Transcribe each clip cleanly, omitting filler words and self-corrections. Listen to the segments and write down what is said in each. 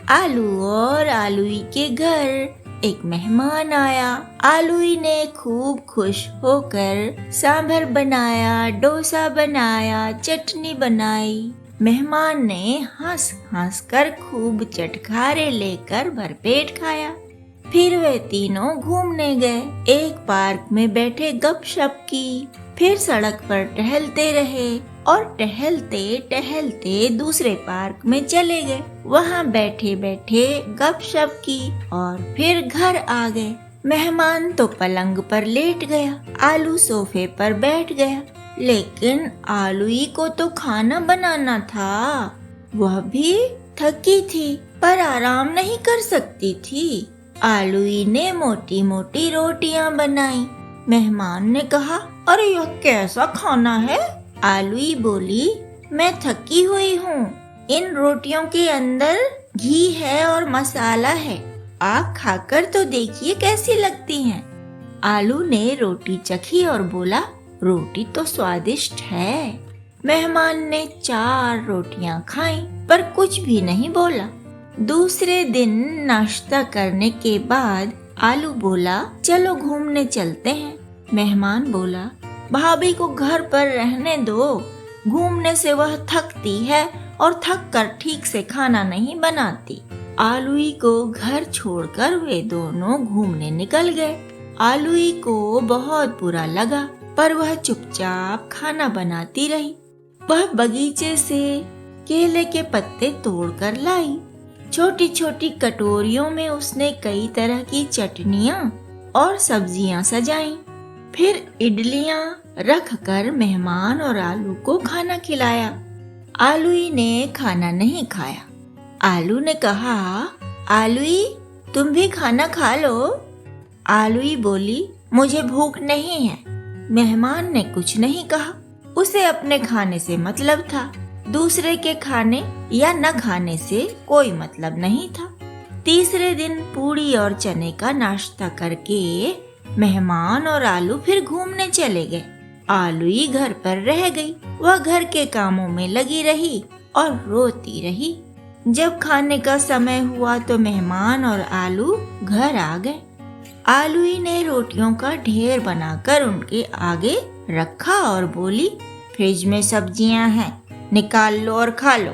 आलू और आलूई के घर एक मेहमान आया। आलूई ने खूब खुश होकर सांभर बनाया, डोसा बनाया, चटनी बनाई। मेहमान ने हंस हंस कर खूब चटखारे लेकर भरपेट खाया। फिर वे तीनों घूमने गए। एक पार्क में बैठे गपशप की, फिर सड़क पर टहलते रहे और टहलते टहलते दूसरे पार्क में चले गए। वहाँ बैठे बैठे गपशप की और फिर घर आ गए। मेहमान तो पलंग पर लेट गया, आलू सोफे पर बैठ गया। लेकिन आलूई को तो खाना बनाना था। वह भी थकी थी पर आराम नहीं कर सकती थी। आलूई ने मोटी मोटी रोटियां बनाई। मेहमान ने कहा, अरे यह कैसा खाना है? आलूई बोली, मैं थकी हुई हूँ। इन रोटियों के अंदर घी है और मसाला है। आप खाकर तो देखिए कैसी लगती हैं। आलू ने रोटी चखी और बोला, रोटी तो स्वादिष्ट है। मेहमान ने 4 रोटियां खाईं पर कुछ भी नहीं बोला। दूसरे दिन नाश्ता करने के बाद आलू बोला, चलो घूमने चलते हैं। मेहमान बोला, भाभी को घर पर रहने दो। घूमने से वह थकती है और थक कर ठीक से खाना नहीं बनाती। आलूई को घर छोड़कर वे दोनों घूमने निकल गए। आलूई को बहुत बुरा लगा पर वह चुपचाप खाना बनाती रही। वह बगीचे से केले के पत्ते तोड़कर लाई। छोटी छोटी कटोरियों में उसने कई तरह की चटनियाँ और सब्जियाँ सजाईं। फिर इडलियाँ रखकर मेहमान और आलू को खाना खिलाया। आलूई ने खाना नहीं खाया। आलू ने कहा, आलूई तुम भी खाना खा लो। आलूई बोली, मुझे भूख नहीं है। मेहमान ने कुछ नहीं कहा। उसे अपने खाने से मतलब था, दूसरे के खाने या न खाने से कोई मतलब नहीं था। तीसरे दिन पूड़ी और चने का नाश्ता करके मेहमान और आलू फिर घूमने चले गए। आलूई घर पर रह गई। वह घर के कामों में लगी रही और रोती रही। जब खाने का समय हुआ तो मेहमान और आलू घर आ गए। आलूई ने रोटियों का ढेर बनाकर उनके आगे रखा और बोली, फ्रिज में सब्जियां हैं, निकाल लो और खा लो।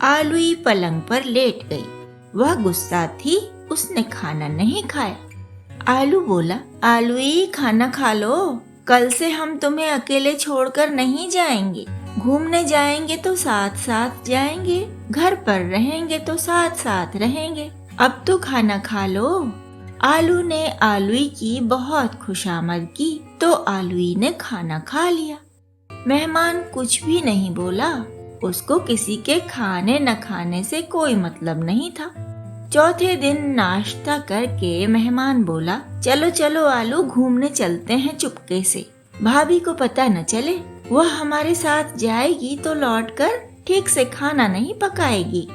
आलूई पलंग पर लेट गई। वह गुस्सा थी, उसने खाना नहीं खाया। आलू बोला, आलूई खाना खा लो। कल से हम तुम्हें अकेले छोड़कर नहीं जाएंगे। घूमने जाएंगे तो साथ साथ जाएंगे, घर पर रहेंगे तो साथ साथ रहेंगे। अब तो खाना खा लो। आलू ने आलूई की बहुत खुशामद की तो आलूई ने खाना खा लिया। मेहमान कुछ भी नहीं बोला। उसको किसी के खाने न खाने से कोई मतलब नहीं था। चौथे दिन नाश्ता करके मेहमान बोला, चलो चलो आलू घूमने चलते हैं चुपके से। भाभी को पता न चले। वह हमारे साथ जाएगी तो लौटकर ठीक से खाना नहीं पकाएगी।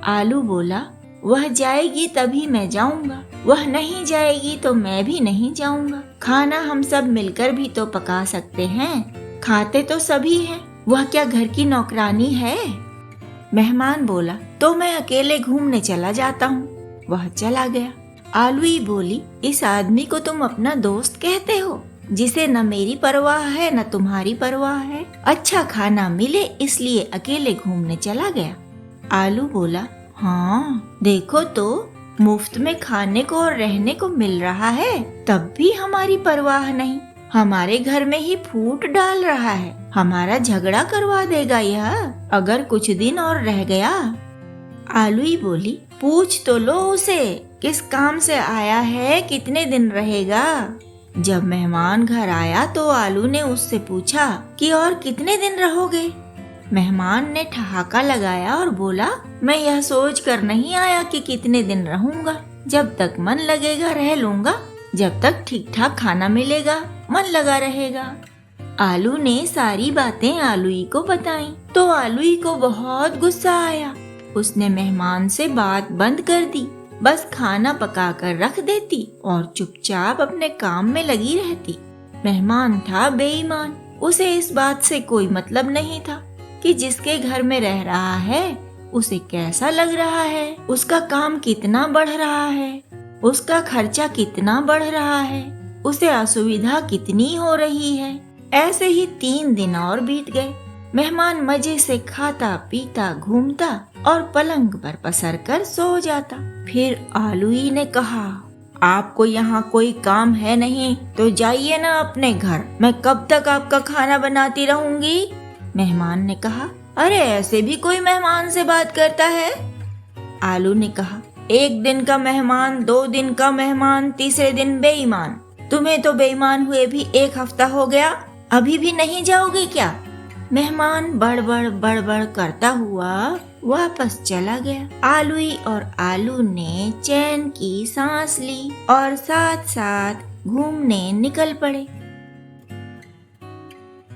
आलू बोला, वह जाएगी तभी मैं जाऊंगा, वह नहीं जाएगी तो मैं भी नहीं जाऊंगा। खाना हम सब मिलकर भी तो पका सकते हैं, खाते तो सभी हैं। वह क्या घर की नौकरानी है? मेहमान बोला, तो मैं अकेले घूमने चला जाता हूँ। वह चला गया। आलूई बोली, इस आदमी को तुम अपना दोस्त कहते हो, जिसे न मेरी परवाह है न तुम्हारी परवाह है। अच्छा खाना मिले इसलिए अकेले घूमने चला गया। आलू बोला, हाँ देखो तो मुफ्त में खाने को और रहने को मिल रहा है, तब भी हमारी परवाह नहीं। हमारे घर में ही फूट डाल रहा है। हमारा झगड़ा करवा देगा यह, अगर कुछ दिन और रह गया। आलूई बोली, पूछ तो लो उसे, किस काम से आया है, कितने दिन रहेगा। जब मेहमान घर आया तो आलू ने उससे पूछा कि और कितने दिन रहोगे। मेहमान ने ठहाका लगाया और बोला, मैं यह सोच कर नहीं आया कि कितने दिन रहूंगा। जब तक मन लगेगा रह लूंगा, जब तक ठीक ठाक खाना मिलेगा मन लगा रहेगा। आलू ने सारी बातें आलूई को बताईं, तो आलूई को बहुत गुस्सा आया। उसने मेहमान से बात बंद कर दी, बस खाना पका कर रख देती और चुपचाप अपने काम में लगी रहती। मेहमान था बेईमान। उसे इस बात से कोई मतलब नहीं था कि जिसके घर में रह रहा है उसे कैसा लग रहा है, उसका काम कितना बढ़ रहा है, उसका खर्चा कितना बढ़ रहा है, उसे असुविधा कितनी हो रही है। ऐसे ही 3 दिन और बीत गए। मेहमान मजे से खाता पीता घूमता और पलंग पर पसर कर सो जाता। फिर आलूई ने कहा, आपको यहाँ कोई काम है नहीं तो जाइए ना अपने घर, मैं कब तक आपका खाना बनाती रहूंगी। मेहमान ने कहा, अरे ऐसे भी कोई मेहमान से बात करता है। आलू ने कहा, 1 दिन का मेहमान, 2 दिन का मेहमान, तीसरे दिन बेईमान। तुम्हें तो बेईमान हुए भी 1 हफ्ता हो गया, अभी भी नहीं जाओगे क्या। मेहमान बड़बड़ बड़बड़ करता हुआ वापस चला गया। आलूई और आलू ने चैन की सांस ली और साथ साथ घूमने निकल पड़े।